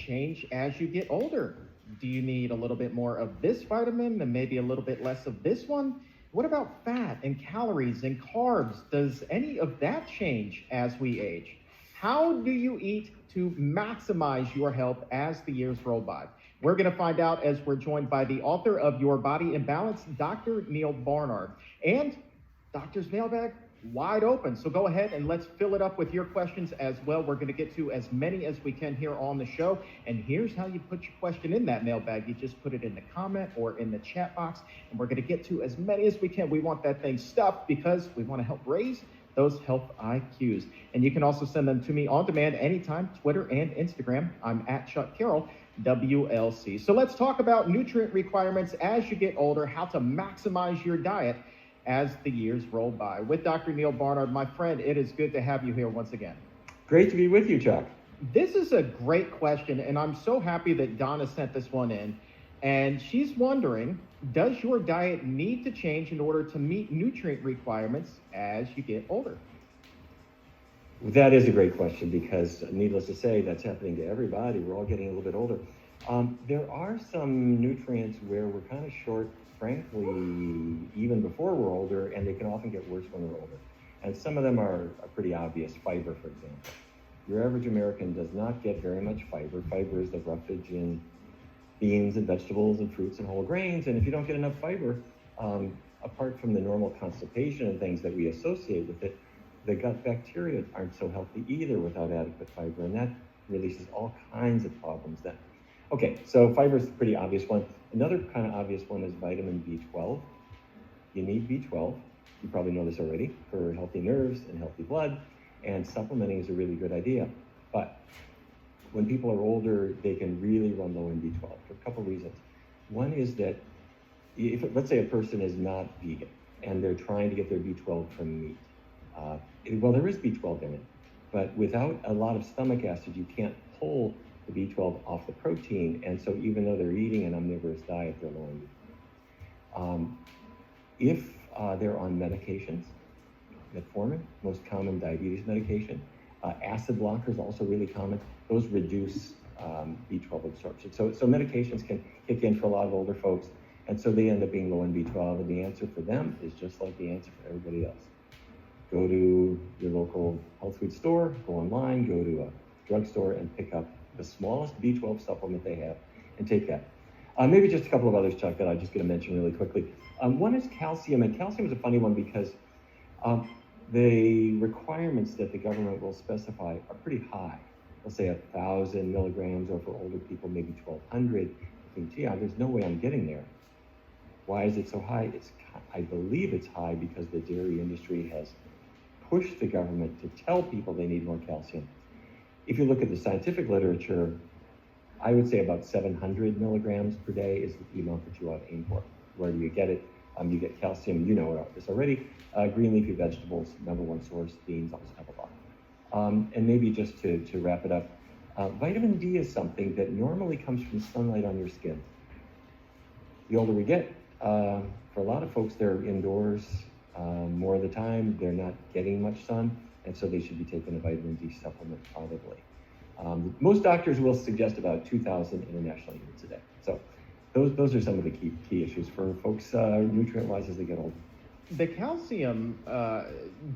change as you get older? Do you need a little bit more of this vitamin and maybe a little bit less of this one? What about fat and calories and carbs? Does any of that change as we age? How do you eat to maximize your health as the years roll by? We're going to find out as we're joined by the author of Your Body in Balance, Dr. Neal Barnard. And Doctor's Mailbag, wide open. So go ahead and let's fill it up with your questions as well. We're going to get to as many as we can here on the show. And here's how you put your question in that mailbag. You just put it in the comment or in the chat box, and we're going to get to as many as we can. We want that thing stuffed because we want to help raise those health IQs. And you can also send them to me on demand anytime, Twitter and Instagram. I'm at Chuck Carroll, WLC. So let's talk about nutrient requirements as you get older, how to maximize your diet as the years roll by. With Dr. Neal Barnard, my friend, it is good to have you here once again. Great to be with you, Chuck. This is a great question, and I'm so happy that Donna sent this one in. And she's wondering, does your diet need to change in order to meet nutrient requirements as you get older? That is a great question because, needless to say, that's happening to everybody. We're all getting a little bit older. There are some nutrients where we're kind of short, frankly, even before we're older, and they can often get worse when we're older. And some of them are pretty obvious. Fiber, for example. Your average American does not get very much fiber. Fiber is the roughage in beans and vegetables and fruits and whole grains. And if you don't get enough fiber, apart from the normal constipation and things that we associate with it, the gut bacteria aren't so healthy either without adequate fiber. And that releases all kinds of problems then. Okay, so fiber is a pretty obvious one. Another kind of obvious one is vitamin B12. You need B12. You probably know this already, for healthy nerves and healthy blood, and supplementing is a really good idea. But when people are older, they can really run low in B12 for a couple reasons. One is that if, let's say a person is not vegan and they're trying to get their B12 from meat, well, there is B12 in it, but without a lot of stomach acid, you can't pull the B12 off the protein, and so even though they're eating an omnivorous diet, they're low in B12. If they're on medications, metformin, most common diabetes medication, acid blockers, also really common, those reduce B12 absorption. So medications can kick in for a lot of older folks, and so they end up being low in B12, and the answer for them is just like the answer for everybody else. Go to your local health food store, go online, go to a drugstore, and pick up the smallest B12 supplement they have and take that. Maybe just a couple of others, Chuck, that I'm just going to mention really quickly. One is calcium, and calcium is a funny one because the requirements that the government will specify are pretty high. They'll say 1,000 milligrams, or for older people, maybe 1,200. You think, gee, there's no way I'm getting there. Why is it so high? I believe it's high because the dairy industry has pushed the government to tell people they need more calcium. If you look at the scientific literature, I would say about 700 milligrams per day is the amount that you ought to aim for. Where do you get it? You get calcium, you know this already. Green leafy vegetables, number one source. Beans also have a lot. And maybe just to wrap it up, vitamin D is something that normally comes from sunlight on your skin. The older we get, for a lot of folks, they're indoors more of the time. They're not getting much sun, and so they should be taking a vitamin D supplement probably. Most doctors will suggest about 2,000 international units a day. So those are some of the key issues for folks nutrient-wise as they get older. The calcium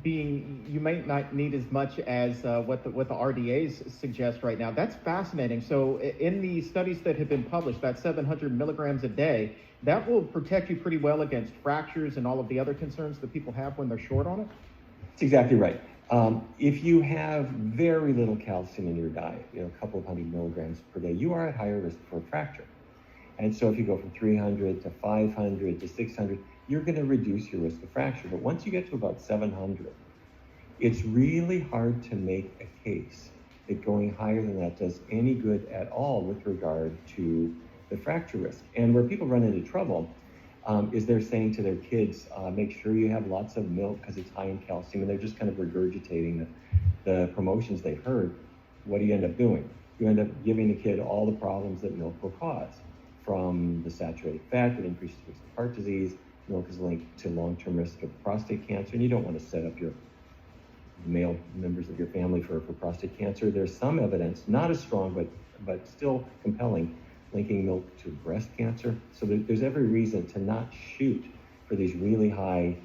being, you might not need as much as what the RDAs suggest right now. That's fascinating. So in the studies that have been published, that 700 milligrams a day, that will protect you pretty well against fractures and all of the other concerns that people have when they're short on it? That's exactly right. If you have very little calcium in your diet, a couple of hundred milligrams per day, you are at higher risk for a fracture. And so if you go from 300 to 500 to 600, you're going to reduce your risk of fracture. But once you get to about 700, it's really hard to make a case that going higher than that does any good at all with regard to the fracture risk. And where people run into trouble is they're saying to their kids, make sure you have lots of milk because it's high in calcium, and they're just kind of regurgitating the promotions they've heard. What do you end up doing? You end up giving the kid all the problems that milk will cause, from the saturated fat that increases the risk of heart disease. Milk is linked to long-term risk of prostate cancer, and you don't want to set up your male members of your family for prostate cancer. There's some evidence, not as strong, but but still compelling, linking milk to breast cancer. So there's every reason to not shoot for these really high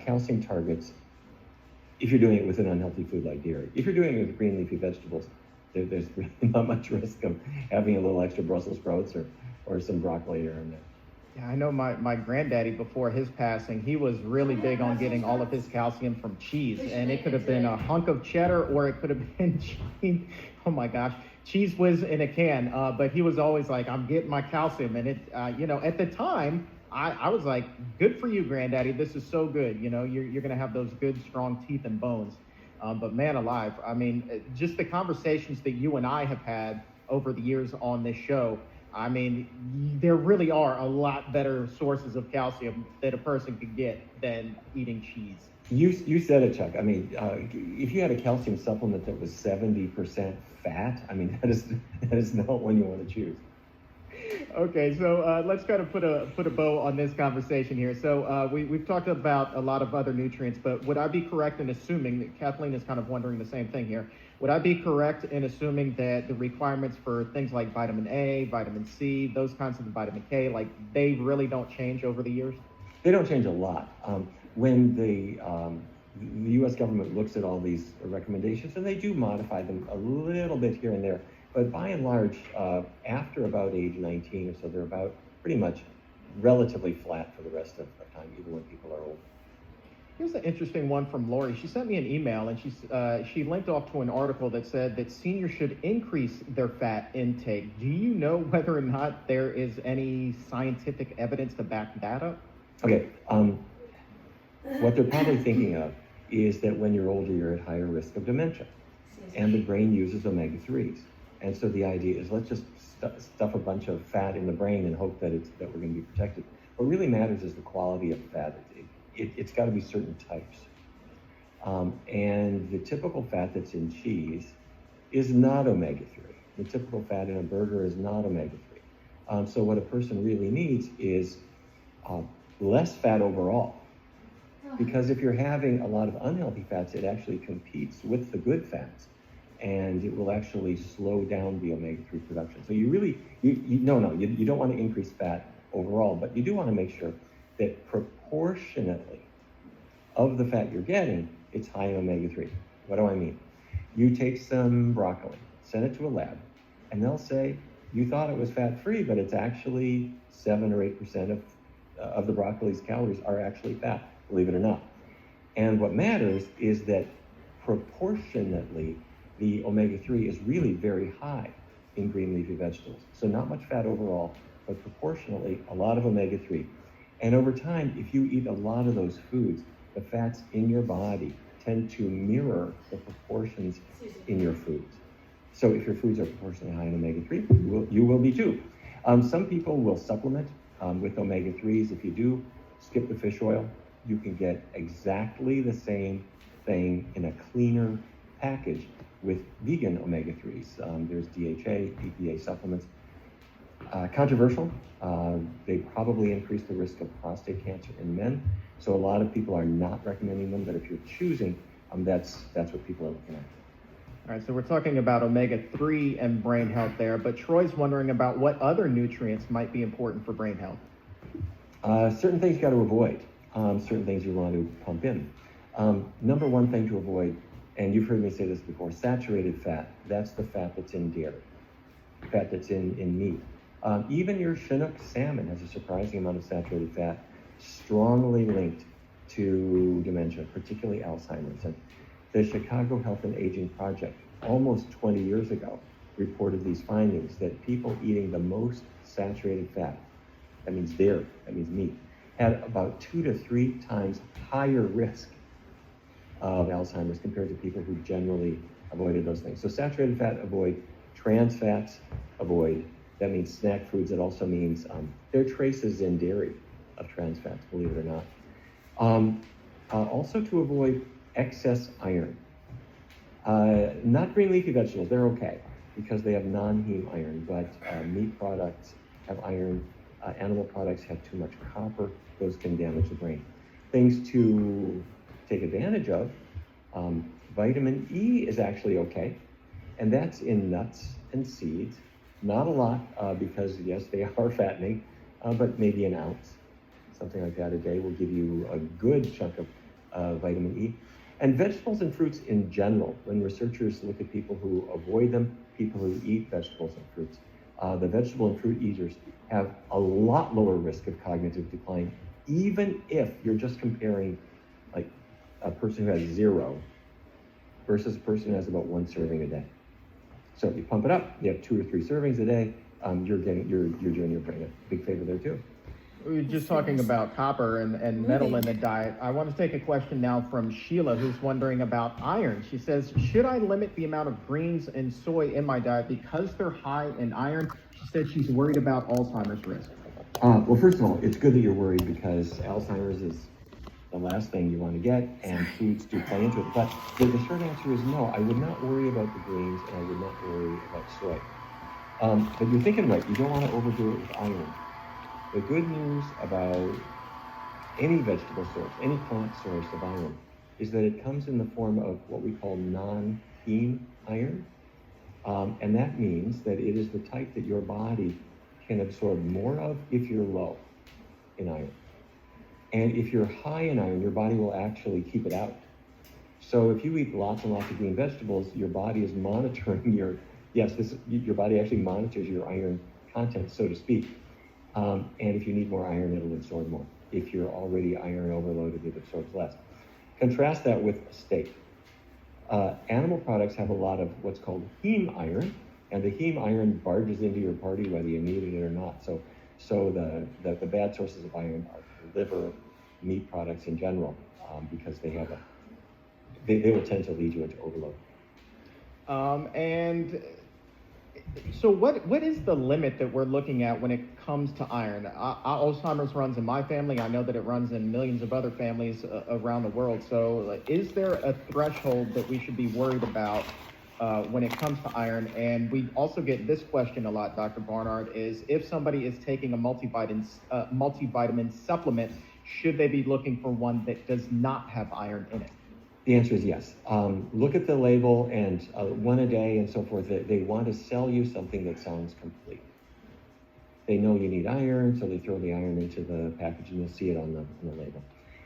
calcium targets if you're doing it with an unhealthy food like dairy. If you're doing it with green leafy vegetables, there's really not much risk of having a little extra Brussels sprouts or some broccoli here and there. Yeah, I know my granddaddy, before his passing, he was really big on getting all of his calcium from cheese. And it could have been a hunk of cheddar, or it could have been cheese. Oh my gosh, Cheese Whiz in a can. But he was always like, I'm getting my calcium. And at the time, I was like, good for you, granddaddy. This is so good. You're going to have those good, strong teeth and bones. But man alive, I mean, just the conversations that you and I have had over the years on this show, I mean, there really are a lot better sources of calcium that a person could get than eating cheese. You said it, Chuck. I mean, if you had a calcium supplement that was 70% fat, I mean, that is not one you want to choose. Okay, so let's kind of put a bow on this conversation here. So we've talked about a lot of other nutrients, but would I be correct in assuming that Kathleen is kind of wondering the same thing here? Would I be correct in assuming that the requirements for things like vitamin A, vitamin C, those kinds of vitamin K, like they really don't change over the years? They don't change a lot. When the U.S. government looks at all these recommendations, and they do modify them a little bit here and there, but by and large, after about age 19 or so, they're about pretty much relatively flat for the rest of the time, even when people are old. Here's an interesting one from Lori. She sent me an email, and she linked off to an article that said that seniors should increase their fat intake. Do you know whether or not there is any scientific evidence to back that up? Okay. What they're probably thinking of is that when you're older, you're at higher risk of dementia, and the brain uses omega-3s. And so the idea is, let's just stuff a bunch of fat in the brain and hope that we're going to be protected. What really matters is the quality of fat. It's got to be certain types. And the typical fat that's in cheese is not omega-3. The typical fat in a burger is not omega-3. So what a person really needs is less fat overall. Because if you're having a lot of unhealthy fats, it actually competes with the good fats, and it will actually slow down the omega-3 production. So you don't want to increase fat overall, but you do want to make sure that proportionately of the fat you're getting, it's high in omega-3. What do I mean? You take some broccoli, send it to a lab, and they'll say, you thought it was fat-free, but it's actually 7 or 8% of the broccoli's calories are actually fat, believe it or not. And what matters is that proportionately, the omega-3 is really very high in green leafy vegetables. So not much fat overall, but proportionally a lot of omega-3. And over time, if you eat a lot of those foods, the fats in your body tend to mirror the proportions in your foods. So if your foods are proportionally high in omega-3, you will be too. Some people will supplement with omega-3s. If you do, skip the fish oil. You can get exactly the same thing in a cleaner package with vegan omega-3s. There's DHA, EPA supplements. Controversial. They probably increase the risk of prostate cancer in men. So a lot of people are not recommending them, but if you're choosing, that's what people are looking at. All right, so we're talking about omega-3 and brain health there, but Troy's wondering about what other nutrients might be important for brain health. Certain things you got to avoid. Certain things you want to pump in. Number one thing to avoid, and you've heard me say this before, saturated fat. That's the fat that's in dairy, fat that's in meat. Even your Chinook salmon has a surprising amount of saturated fat, strongly linked to dementia, particularly Alzheimer's. And the Chicago Health and Aging Project, almost 20 years ago, reported these findings that people eating the most saturated fat, that means dairy, that means meat, had about 2 to 3 times higher risk of Alzheimer's compared to people who generally avoided those things. So saturated fat, avoid. Trans fats, avoid. That means snack foods. It also means there are traces in dairy of trans fats, believe it or not. Also to avoid excess iron. Not green leafy vegetables, they're okay because they have non-heme iron, but meat products have iron. Animal products have too much copper. Those can damage the brain. Things to take advantage of, vitamin E is actually okay, and that's in nuts and seeds. Not a lot, because yes, they are fattening, but maybe an ounce, something like that a day will give you a good chunk of vitamin E. And vegetables and fruits in general, when researchers look at people who avoid them, people who eat vegetables and fruits, the vegetable and fruit eaters have a lot lower risk of cognitive decline, even if you're just comparing like a person who has 0 versus a person who has about 1 serving a day. So if you pump it up, you have 2 or 3 servings a day, you're doing your brain a big favor there too. We were just talking about copper and metal in the diet. I want to take a question now from Sheila, who's wondering about iron. She says, should I limit the amount of greens and soy in my diet because they're high in iron? She said she's worried about Alzheimer's risk. Well, first of all, it's good that you're worried because Alzheimer's is the last thing you want to get, and foods do play into it. But the short answer is no. I would not worry about the greens, and I would not worry about soy. But you're thinking right. You don't want to overdo it with iron. The good news about any vegetable source, any plant source of iron, is that it comes in the form of what we call non-heme iron. And that means that it is the type that your body can absorb more of if you're low in iron. And if you're high in iron, your body will actually keep it out. So if you eat lots and lots of green vegetables, your body is monitoring your body actually monitors your iron content, so to speak. And if you need more iron, it'll absorb more. If you're already iron overloaded, it absorbs less. Contrast that with steak. Animal products have a lot of what's called heme iron, and the heme iron barges into your party whether you need it or not. So the bad sources of iron are liver, meat products in general, because they will tend to lead you into overload. And so what is the limit that we're looking at when it comes to iron? Alzheimer's runs in my family. I know that it runs in millions of other families around the world. So is there a threshold that we should be worried about when it comes to iron? And we also get this question a lot, Dr. Barnard, is if somebody is taking a multivitamin supplement, should they be looking for one that does not have iron in it? The answer is yes. Look at the label and 1 a day and so forth. They want to sell you something that sounds complete. They know you need iron, so they throw the iron into the package, and you'll see it on the label.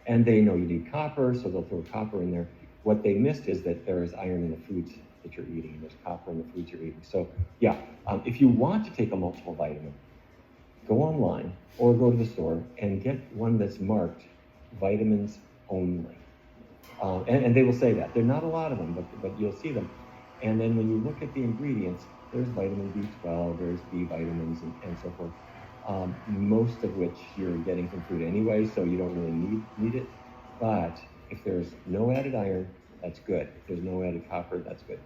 And they know you need copper, so they'll throw copper in there. What they missed is that there is iron in the foods that you're eating, and there's copper in the foods you're eating. So yeah, if you want to take a multiple vitamin, go online or go to the store and get one that's marked vitamins only. And they will say that. There are not a lot of them, but you'll see them. And then when you look at the ingredients, there's vitamin B12, there's B vitamins, and so forth, most of which you're getting from food anyway, so you don't really need it. But if there's no added iron, that's good. If there's no added copper, that's good.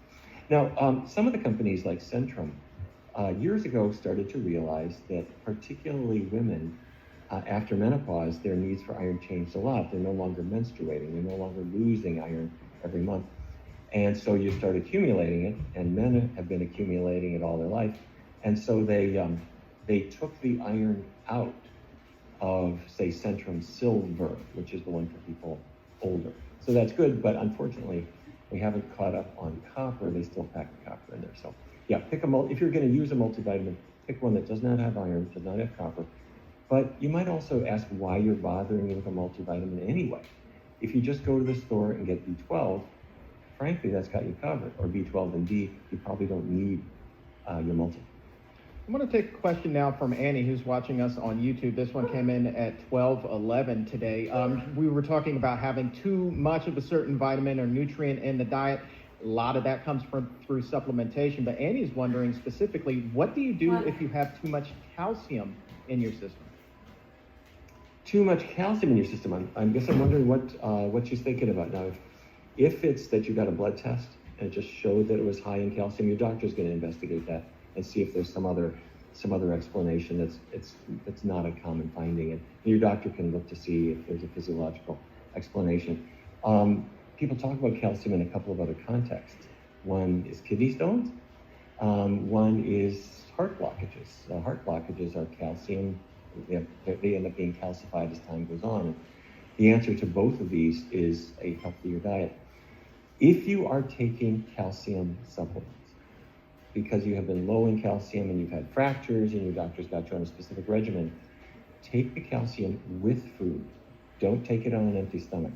Now, some of the companies like Centrum, years ago started to realize that particularly women, after menopause, their needs for iron changed a lot. They're no longer menstruating. They're no longer losing iron every month. And so you start accumulating it, and men have been accumulating it all their life. And so they took the iron out of, say, Centrum Silver, which is the one for people older. So that's good, but unfortunately, we haven't caught up on copper. They still pack the copper in there. So yeah, if you're going to use a multivitamin, pick one that does not have iron, does not have copper. But you might also ask why you're bothering with a multivitamin anyway. If you just go to the store and get B12, frankly, that's got you covered. Or B12 and D, you probably don't need your multi. I'm going to take a question now from Annie, who's watching us on YouTube. This one came in at 12:11 today. We were talking about having too much of a certain vitamin or nutrient in the diet. A lot of that comes through supplementation. But Annie's wondering specifically, what do you do if you have too much calcium in your system? Too much calcium in your system. I guess I'm wondering what she's thinking about now. If it's that you got a blood test and it just showed that it was high in calcium, your doctor's going to investigate that and see if there's some other explanation that's not a common finding, and your doctor can look to see if there's a physiological explanation. People talk about calcium in a couple of other contexts. One is kidney stones. One is heart blockages. Heart blockages are calcium. They end up being calcified as time goes on. And the answer to both of these is a healthier diet. If you are taking calcium supplements, because you have been low in calcium and you've had fractures and your doctor's got you on a specific regimen, take the calcium with food. Don't take it on an empty stomach.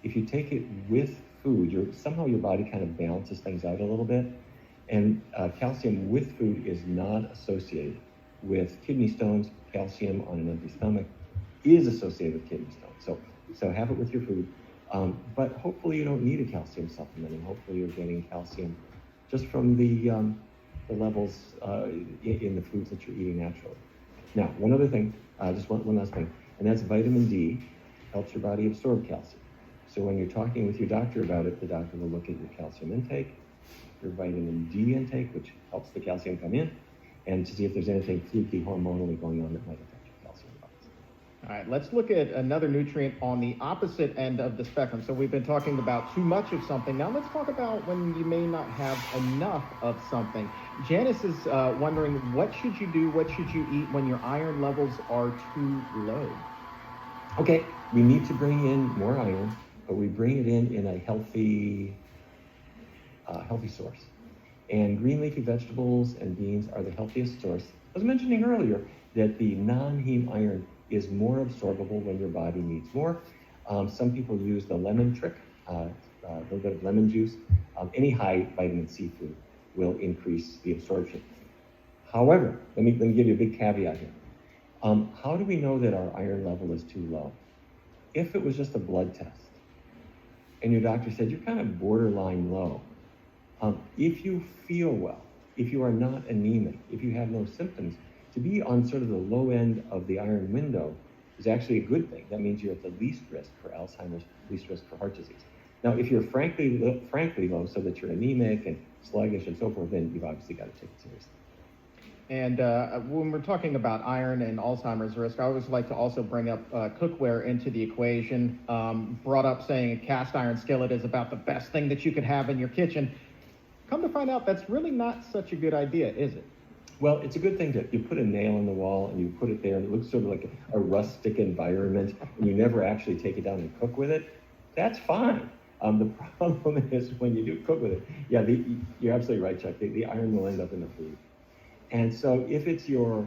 If you take it with food, somehow your body kind of balances things out a little bit. And calcium with food is not associated with kidney stones. Calcium on an empty stomach is associated with kidney stones. So have it with your food. But hopefully you don't need a calcium supplement, and hopefully you're getting calcium just from the levels in the foods that you're eating naturally. Now, one other thing, just one last thing, and that's vitamin D helps your body absorb calcium. So when you're talking with your doctor about it, the doctor will look at your calcium intake, your vitamin D intake, which helps the calcium come in, and to see if there's anything fluky hormonally going on that might affect your calcium levels. All right, let's look at another nutrient on the opposite end of the spectrum. So we've been talking about too much of something. Now let's talk about when you may not have enough of something. Janice is wondering, what should you do, what should you eat when your iron levels are too low? Okay, we need to bring in more iron, but we bring it in a healthy source. And green leafy vegetables and beans are the healthiest source. I was mentioning earlier that the non-heme iron is more absorbable when your body needs more. Some people use the lemon trick, a little bit of lemon juice. Any high vitamin C food will increase the absorption. However, let me give you a big caveat here. How do we know that our iron level is too low? If it was just a blood test and your doctor said you're kind of borderline low, if you feel well, if you are not anemic, if you have no symptoms, to be on sort of the low end of the iron window is actually a good thing. That means you're at the least risk for Alzheimer's, least risk for heart disease. Now, if you're frankly low, so that you're anemic and sluggish and so forth, then you've obviously got to take it seriously. And when we're talking about iron and Alzheimer's risk, I always like to also bring up cookware into the equation. Brought up saying a cast iron skillet is about the best thing that you could have in your kitchen. Come to find out, that's really not such a good idea, is it? Well, it's a good thing you put a nail in the wall and you put it there and it looks sort of like a rustic environment and you never actually take it down and cook with it. That's fine. The problem is when you do cook with it, you're absolutely right, Chuck. The iron will end up in the food. And so if it's your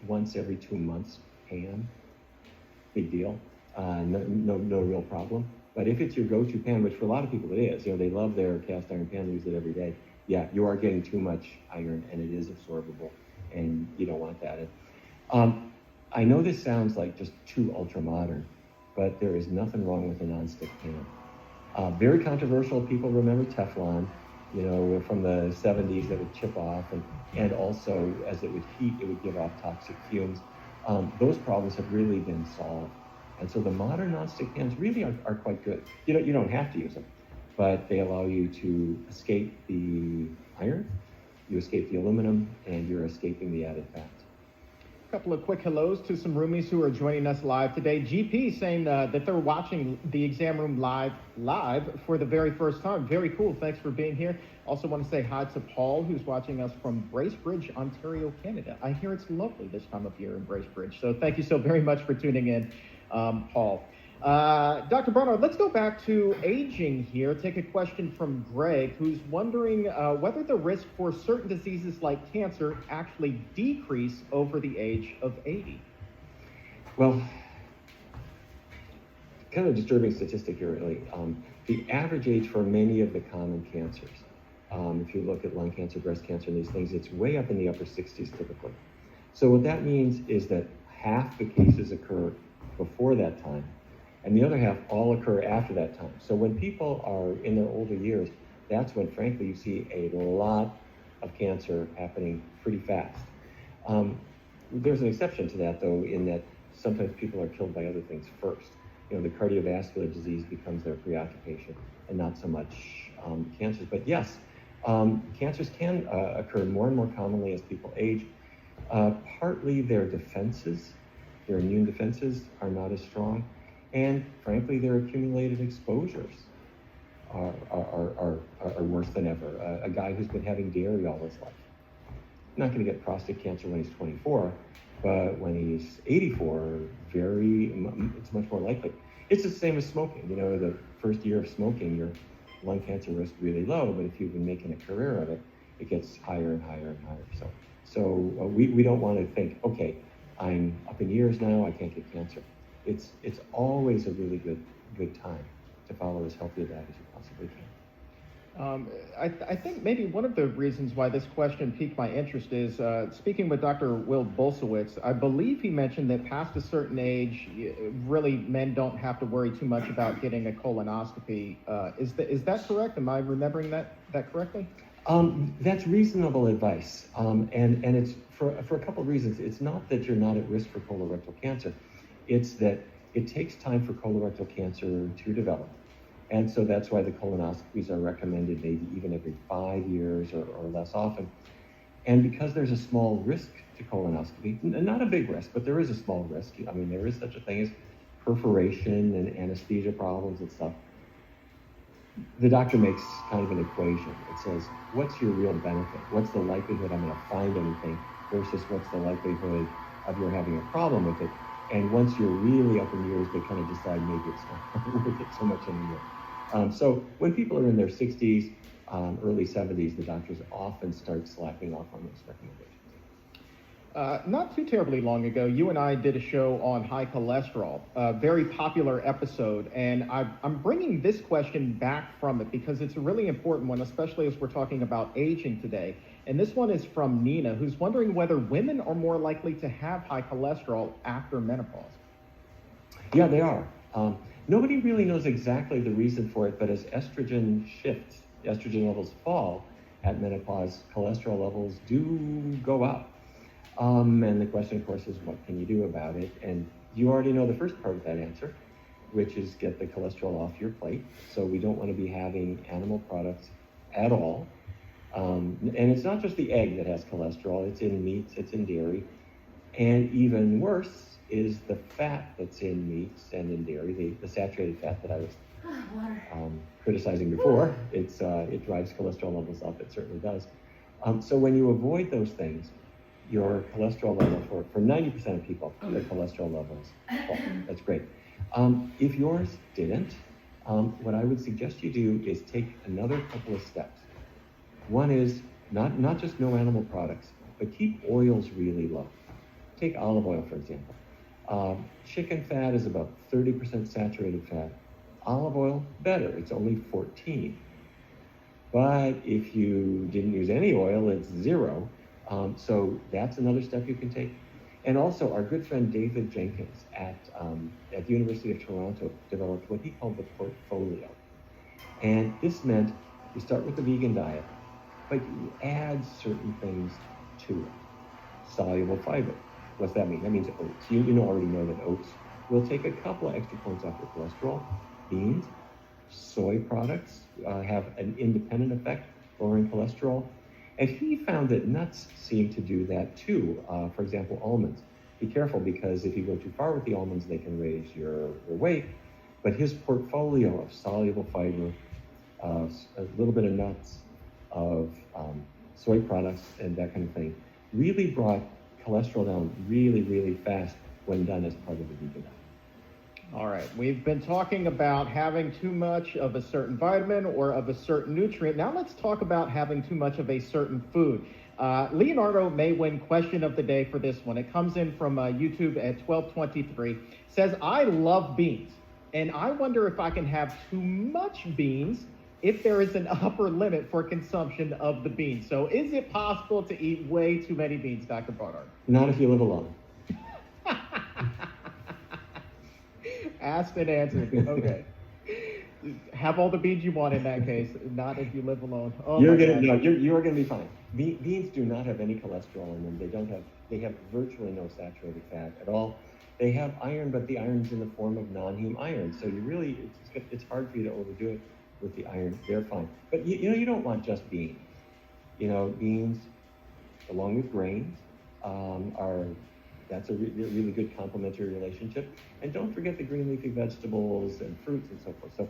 once every 2 months pan, big deal, no real problem. But if it's your go-to pan, which for a lot of people it is, they love their cast iron pan, they use it every day. Yeah, you are getting too much iron and it is absorbable and you don't want that. I know this sounds like just too ultra-modern, but there is nothing wrong with a nonstick pan. Very controversial. People remember Teflon, from the 70s that would chip off, and also as it would heat, it would give off toxic fumes. Those problems have really been solved. And so the modern nonstick pans really are quite good. You don't have to use them, but they allow you to escape the iron, you escape the aluminum, and you're escaping the added fats. A couple of quick hellos to some roomies who are joining us live today. GP saying that they're watching the exam room live for the very first time. Very cool. Thanks for being here. Also want to say hi to Paul, who's watching us from Bracebridge, Ontario, Canada. I hear it's lovely this time of year in Bracebridge. So thank you so very much for tuning in, Paul. Dr. Barnard, let's go back to aging here. Take a question from Greg, who's wondering whether the risk for certain diseases like cancer actually decrease over the age of 80. Well, kind of a disturbing statistic here, really. The average age for many of the common cancers, if you look at lung cancer, breast cancer, and these things, it's way up in the upper 60s typically. So what that means is that half the cases occur before that time, and the other half all occur after that time. So when people are in their older years, that's when, frankly, you see a lot of cancer happening pretty fast. There's an exception to that, though, in that sometimes people are killed by other things first. The cardiovascular disease becomes their preoccupation, and not so much cancers. But yes, cancers can occur more and more commonly as people age. Partly their defenses, their immune defenses, are not as strong. And frankly, their accumulated exposures are worse than ever. A guy who's been having dairy all his life, not going to get prostate cancer when he's 24, but when he's 84, it's much more likely. It's the same as smoking. The first year of smoking, your lung cancer risk really low, but if you've been making a career of it, it gets higher and higher and higher. So we don't want to think, okay, I'm up in years now, I can't get cancer. It's always a really good time to follow as healthy a diet as you possibly can. I think maybe one of the reasons why this question piqued my interest is speaking with Dr. Will Bolsowitz. I believe he mentioned that past a certain age, really men don't have to worry too much about getting a colonoscopy. Is that correct? Am I remembering that correctly? That's reasonable advice, and it's for a couple of reasons. It's not that you're not at risk for colorectal cancer, it's that it takes time for colorectal cancer to develop. And so that's why the colonoscopies are recommended maybe even every 5 years or less often. And because there's a small risk to colonoscopy, not a big risk, but there is a small risk. I mean, there is such a thing as perforation and anesthesia problems and stuff. The doctor makes kind of an equation. It says, what's your real benefit? What's the likelihood I'm going to find anything versus what's the likelihood of your having a problem with it? And once you're really up in years, they kind of decide maybe it's not worth it so much anymore. So when people are in their 60s, early 70s, the doctors often start slacking off on those recommendations. Not too terribly long ago, you and I did a show on high cholesterol, a very popular episode, and I'm bringing this question back from it because it's a really important one, especially as we're talking about aging today. And this one is from Nina, who's wondering whether women are more likely to have high cholesterol after menopause. Yeah, they are. Nobody really knows exactly the reason for it, but as estrogen shifts, estrogen levels fall at menopause, cholesterol levels do go up. And the question, of course, is what can you do about it? And you already know the first part of that answer, which is get the cholesterol off your plate. So we don't want to be having animal products at all. And it's not just the egg that has cholesterol, it's in meats, it's in dairy. And even worse is the fat that's in meats and in dairy, the saturated fat that I was criticizing before. It drives cholesterol levels up, it certainly does. So when you avoid those things, your cholesterol level for 90% of people, their cholesterol levels fall. That's great. If yours didn't, what I would suggest you do is take another couple of steps. One is not just no animal products, but keep oils really low. Take olive oil, for example. Chicken fat is about 30% saturated fat. Olive oil, better, it's only 14. But if you didn't use any oil, it's 0. So that's another step you can take. And also, our good friend David Jenkins at the University of Toronto developed what he called the portfolio. And this meant you start with the vegan diet, but you add certain things to it. Soluble fiber. What's that mean? That means oats. You already know that oats will take a couple of extra points off your cholesterol. Beans, soy products have an independent effect, lowering cholesterol. And he found that nuts seem to do that too. For example, almonds. Be careful because if you go too far with the almonds, they can raise your weight. But his portfolio of soluble fiber, a little bit of nuts, of soy products and that kind of thing, really brought cholesterol down really, really fast when done as part of the vegan diet. All right, we've been talking about having too much of a certain vitamin or of a certain nutrient. Now let's talk about having too much of a certain food. Leonardo may win question of the day for this one. It comes in from YouTube at 1223. Says, I love beans, and I wonder if I can have too much beans if there is an upper limit for consumption of the beans. So is it possible to eat way too many beans, Dr. Barnard? Not if you live alone. Asked and answered. Okay. Have all the beans you want in that case, not if you live alone. Oh, you are going to be fine. Beans do not have any cholesterol in them. They have virtually no saturated fat at all. They have iron, but the iron's in the form of non-heme iron. So it's hard for you to overdo it with the iron. They're fine. But you don't want just beans. Beans along with grains that's a really good complementary relationship. And don't forget the green leafy vegetables and fruits and so forth. So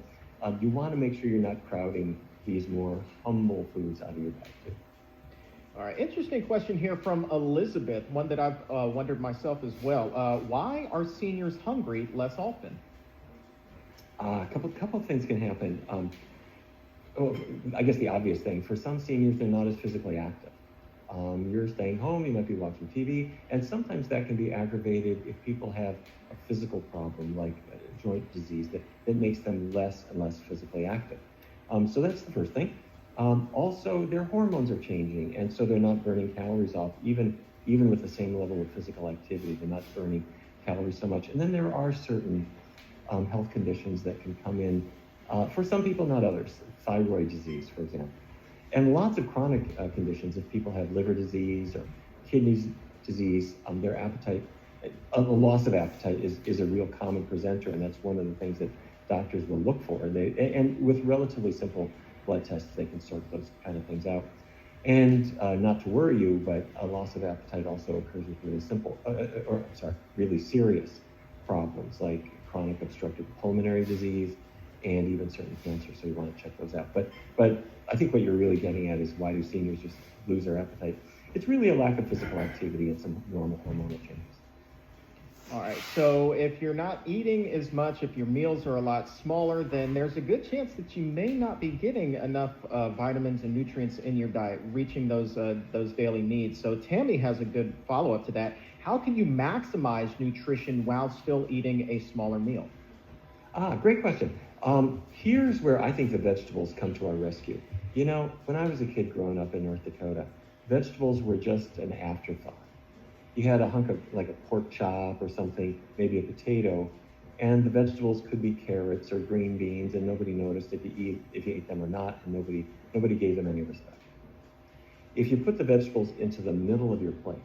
you want to make sure you're not crowding these more humble foods out of your diet too. All right, interesting question here from Elizabeth, one that I've wondered myself as well. Why are seniors hungry less often? A couple of things can happen. oh, I guess the obvious thing, for some seniors, they're not as physically active. You're staying home, you might be watching TV, and sometimes that can be aggravated if people have a physical problem like joint disease that makes them less and less physically active. So that's the first thing. Also, their hormones are changing, and so they're not burning calories off, even with the same level of physical activity. They're not burning calories so much. And then there are certain health conditions that can come in, for some people, not others. Thyroid disease, for example. And lots of chronic conditions. If people have liver disease or kidney disease, their appetite, a loss of appetite is a real common presenter, and that's one of the things that doctors will look for. And with relatively simple blood tests, they can sort those kind of things out. And not to worry you, but a loss of appetite also occurs with really serious problems like chronic obstructive pulmonary disease and even certain cancers. So you want to check those out. But I think what you're really getting at is, why do seniors just lose their appetite? It's really a lack of physical activity and some normal hormonal changes. All right, so if you're not eating as much, if your meals are a lot smaller, then there's a good chance that you may not be getting enough vitamins and nutrients in your diet, reaching those daily needs. So Tammy has a good follow-up to that. How can you maximize nutrition while still eating a smaller meal? Great question. Here's where I think the vegetables come to our rescue. You know, when I was a kid growing up in North Dakota, vegetables were just an afterthought. You had a hunk of like a pork chop or something, maybe a potato, and the vegetables could be carrots or green beans, and nobody noticed if you ate them or not, and nobody gave them any respect. If you put the vegetables into the middle of your plate,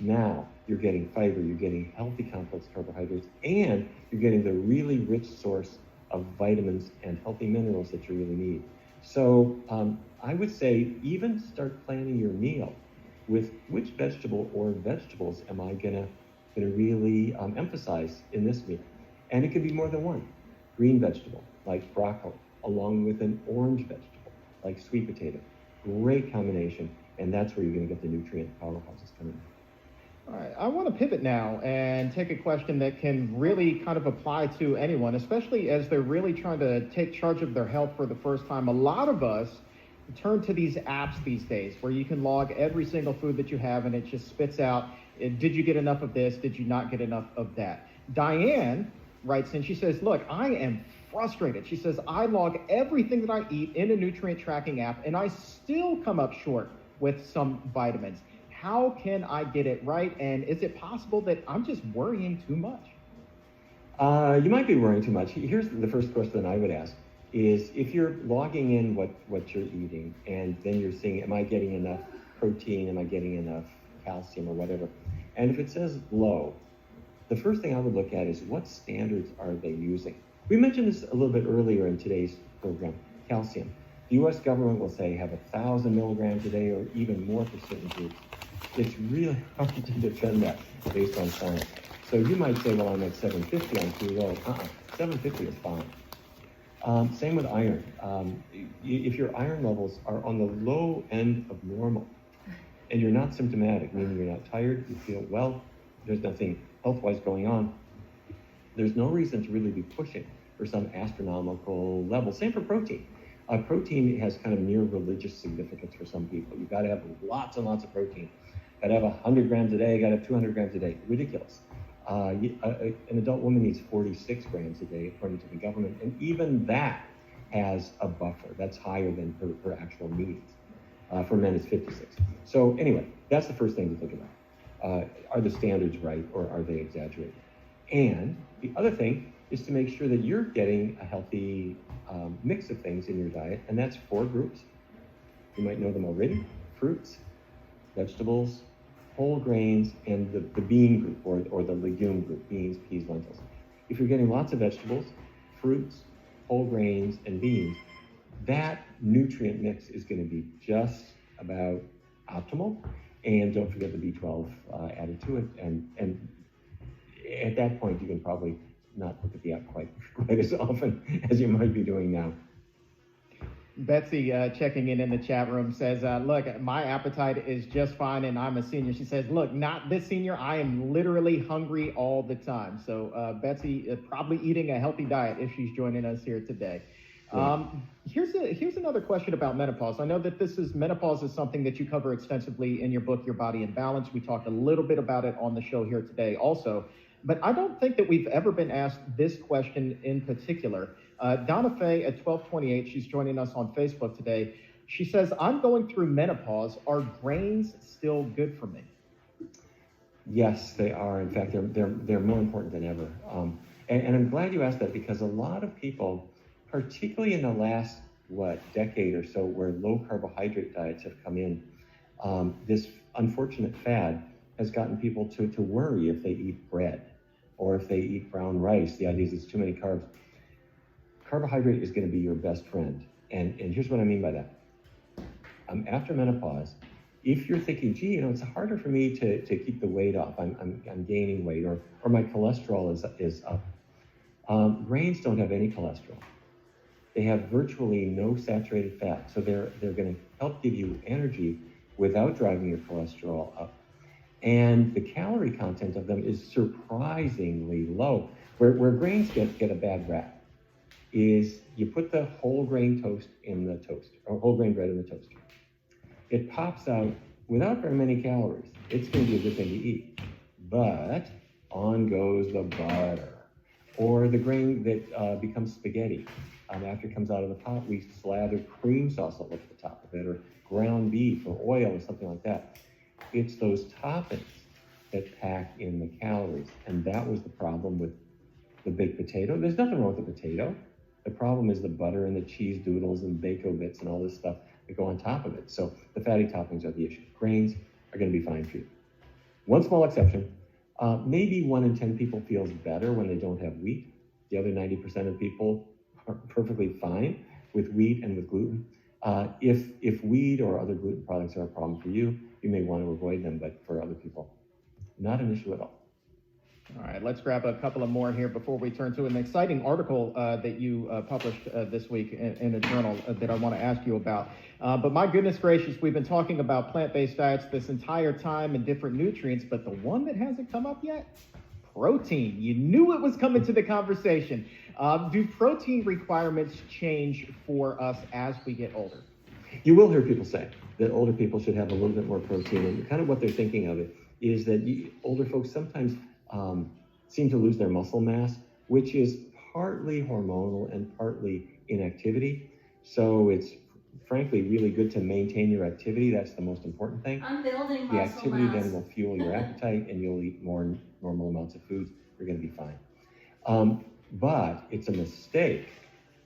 now you're getting fiber, you're getting healthy complex carbohydrates, and you're getting the really rich source of vitamins and healthy minerals that you really need. So I would say even start planning your meal with which vegetable or vegetables am I gonna really emphasize in this meal. And it could be more than one. Green vegetable, like broccoli, along with an orange vegetable, like sweet potato. Great combination, and that's where you're gonna get the nutrient powerhouses coming in. All right, I want to pivot now and take a question that can really kind of apply to anyone, especially as they're really trying to take charge of their health for the first time. A lot of us turn to these apps these days where you can log every single food that you have, and it just spits out, did you get enough of this? Did you not get enough of that? Diane writes in, she says, look, I am frustrated. She says, I log everything that I eat in a nutrient tracking app, and I still come up short with some vitamins. How can I get it right? And is it possible that I'm just worrying too much? You might be worrying too much. Here's the first question I would ask is, if you're logging in what you're eating, and then you're seeing, am I getting enough protein? Am I getting enough calcium or whatever? And if it says low, the first thing I would look at is, what standards are they using? We mentioned this a little bit earlier in today's program, calcium. The US government will say have 1,000 milligrams a day or even more for certain groups. It's really hard to defend that based on science. So you might say, well, I'm at 750, I'm too low. 750 is fine. Same with iron. If your iron levels are on the low end of normal, and you're not symptomatic, meaning you're not tired, you feel well, there's nothing health-wise going on, there's no reason to really be pushing for some astronomical level. Same for protein. Protein has kind of near religious significance for some people. You've got to have lots and lots of protein. Got to have 100 grams a day, got to have 200 grams a day. Ridiculous. An adult woman needs 46 grams a day, according to the government, and even that has a buffer. That's higher than her actual needs. For men, it's 56. So anyway, that's the first thing to think about. Are the standards right, or are they exaggerated? And the other thing is to make sure that you're getting a healthy mix of things in your diet, and that's 4 groups. You might know them already: fruits, vegetables, whole grains, and the bean group, or the legume group: beans, peas, lentils. If you're getting lots of vegetables, fruits, whole grains, and beans, that nutrient mix is going to be just about optimal. And don't forget the B12 added to it. And at that point, you can probably not look at the app quite as often as you might be doing now. Betsy checking in the chat room says, look, my appetite is just fine and I'm a senior. She says, look, not this senior. I am literally hungry all the time. So Betsy probably eating a healthy diet if she's joining us here today. Here's another question about menopause. I know that menopause is something that you cover extensively in your book, Your Body in Balance. We talked a little bit about it on the show here today also, but I don't think that we've ever been asked this question in particular. Donna Faye at 1228, she's joining us on Facebook today. She says, I'm going through menopause. Are grains still good for me? Yes, they are. In fact, they're more important than ever. And I'm glad you asked that, because a lot of people, particularly in the last, decade or so, where low carbohydrate diets have come in, this unfortunate fad has gotten people to worry if they eat bread or if they eat brown rice. The idea is it's too many carbs. Carbohydrate is going to be your best friend. And here's what I mean by that. After menopause, if you're thinking, gee, it's harder for me to keep the weight off, I'm gaining weight, or my cholesterol is up. Grains don't have any cholesterol. They have virtually no saturated fat, so they're going to help give you energy without driving your cholesterol up. And the calorie content of them is surprisingly low. Where grains get a bad rap is you put the whole grain toast in the toaster, or whole grain bread in the toaster. It pops out without very many calories. It's going to be a good thing to eat. But on goes the butter, or the grain that becomes spaghetti. After it comes out of the pot, we slather cream sauce all over the top of it, or ground beef, or oil, or something like that. It's those toppings that pack in the calories. And that was the problem with the baked potato. There's nothing wrong with the potato. The problem is the butter and the cheese doodles and bacon bits and all this stuff that go on top of it. So the fatty toppings are the issue. Grains are going to be fine for you. One small exception, maybe 1 in 10 people feels better when they don't have wheat. The other 90% of people are perfectly fine with wheat and with gluten. If wheat or other gluten products are a problem for you, you may want to avoid them, but for other people, not an issue at all. All right, let's grab a couple of more here before we turn to an exciting article that you published this week in a journal that I want to ask you about. But my goodness gracious, we've been talking about plant-based diets this entire time and different nutrients, but the one that hasn't come up yet, protein. You knew it was coming to the conversation. Do protein requirements change for us as we get older? You will hear people say that older people should have a little bit more protein, and kind of what they're thinking of it is that older folks sometimes seem to lose their muscle mass, which is partly hormonal and partly inactivity. So it's frankly really good to maintain your activity. That's the most important thing. I'm building muscle The activity mass. then will fuel your appetite, and you'll eat more normal amounts of foods. You're going to be fine. But it's a mistake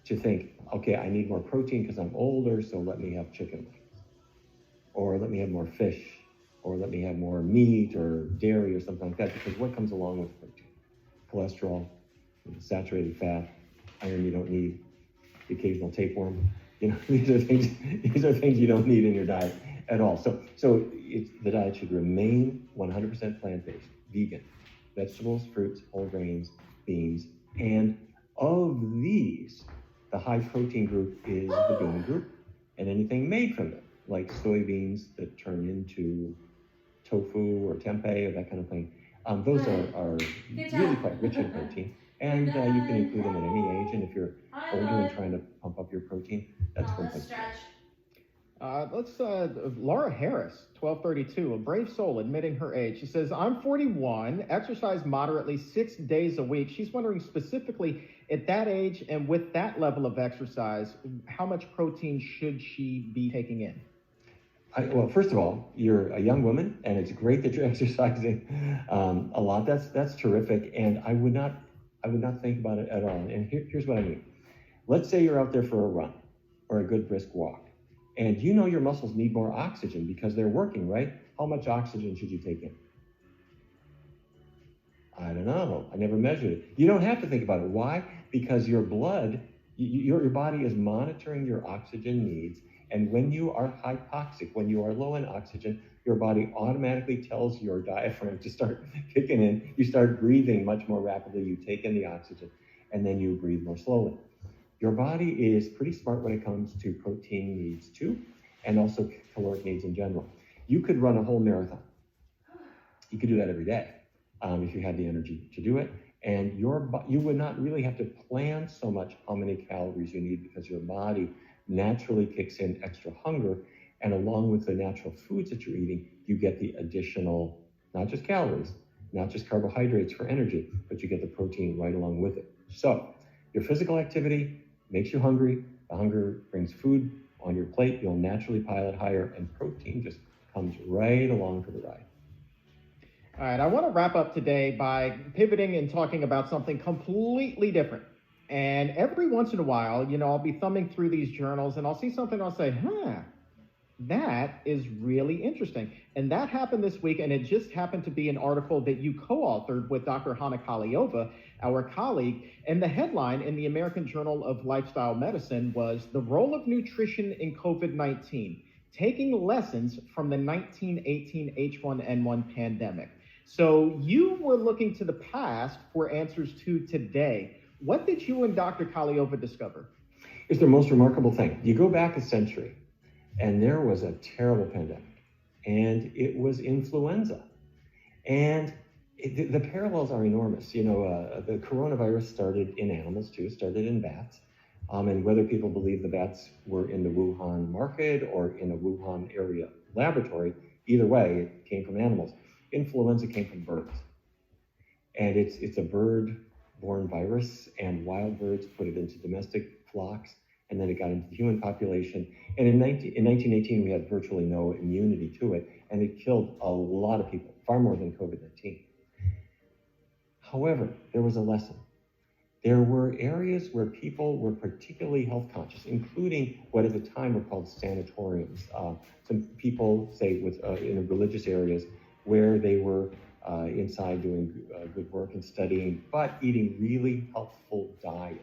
to think, okay, I need more protein because I'm older, so let me have chicken wings, or let me have more fish, or let me have more meat or dairy or something like that, because what comes along with protein? Cholesterol, saturated fat, iron you don't need, the occasional tapeworm. These are things you don't need in your diet at all. So the diet should remain 100% plant-based, vegan, vegetables, fruits, whole grains, beans, and of these, the high protein group is the bean group, and anything made from them, like soybeans that turn into tofu or tempeh or that kind of thing. Those are really quite rich in protein, and you can include them at any age. And if you're older and trying to pump up your protein, that's one place. Laura Harris, 1232, a brave soul admitting her age. She says, I'm 41, exercise moderately 6 days a week. She's wondering specifically at that age and with that level of exercise, how much protein should she be taking in? Well, first of all, you're a young woman, and it's great that you're exercising a lot. That's terrific, and I would not think about it at all. And here's what I mean. Let's say you're out there for a run or a good brisk walk, and your muscles need more oxygen because they're working, right? How much oxygen should you take in? I don't know. I never measured it. You don't have to think about it. Why? Because your blood, your body is monitoring your oxygen needs. And when you are hypoxic, when you are low in oxygen, your body automatically tells your diaphragm to start kicking in. You start breathing much more rapidly. You take in the oxygen, and then you breathe more slowly. Your body is pretty smart when it comes to protein needs too, and also caloric needs in general. You could run a whole marathon. You could do that every day if you had the energy to do it. And you would not really have to plan so much how many calories you need because your body naturally kicks in extra hunger. And along with the natural foods that you're eating, you get the additional, not just calories, not just carbohydrates for energy, but you get the protein right along with it. So your physical activity makes you hungry. The hunger brings food on your plate. You'll naturally pile it higher, and protein just comes right along for the ride. All right, I want to wrap up today by pivoting and talking about something completely different. And every once in a while, I'll be thumbing through these journals and I'll see something, I'll say, that is really interesting. And that happened this week, and it just happened to be an article that you co-authored with Dr. Hana Kaliova, our colleague. And the headline in the American Journal of Lifestyle Medicine was "The Role of Nutrition in COVID-19, Taking Lessons from the 1918 H1N1 Pandemic." So you were looking to the past for answers to today. What did you and Dr. Kaliova discover? It's the most remarkable thing. You go back a century, and there was a terrible pandemic, and it was influenza. And the parallels are enormous. The coronavirus started in animals too, started in bats. And whether people believe the bats were in the Wuhan market or in a Wuhan area laboratory, either way, it came from animals. Influenza came from birds. And it's a bird-borne virus, and wild birds put it into domestic flocks, and then it got into the human population. And in 1918, we had virtually no immunity to it, and it killed a lot of people, far more than COVID-19. However, there was a lesson. There were areas where people were particularly health conscious, including what at the time were called sanatoriums. Some people, say, in religious areas where they were inside doing good work and studying, but eating really healthful diets.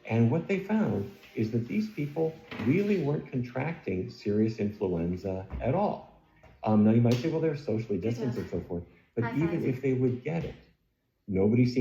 And what they found is that these people really weren't contracting serious influenza at all. Now you might say, well, they're socially distanced and so forth, but even if they would get it, nobody seemed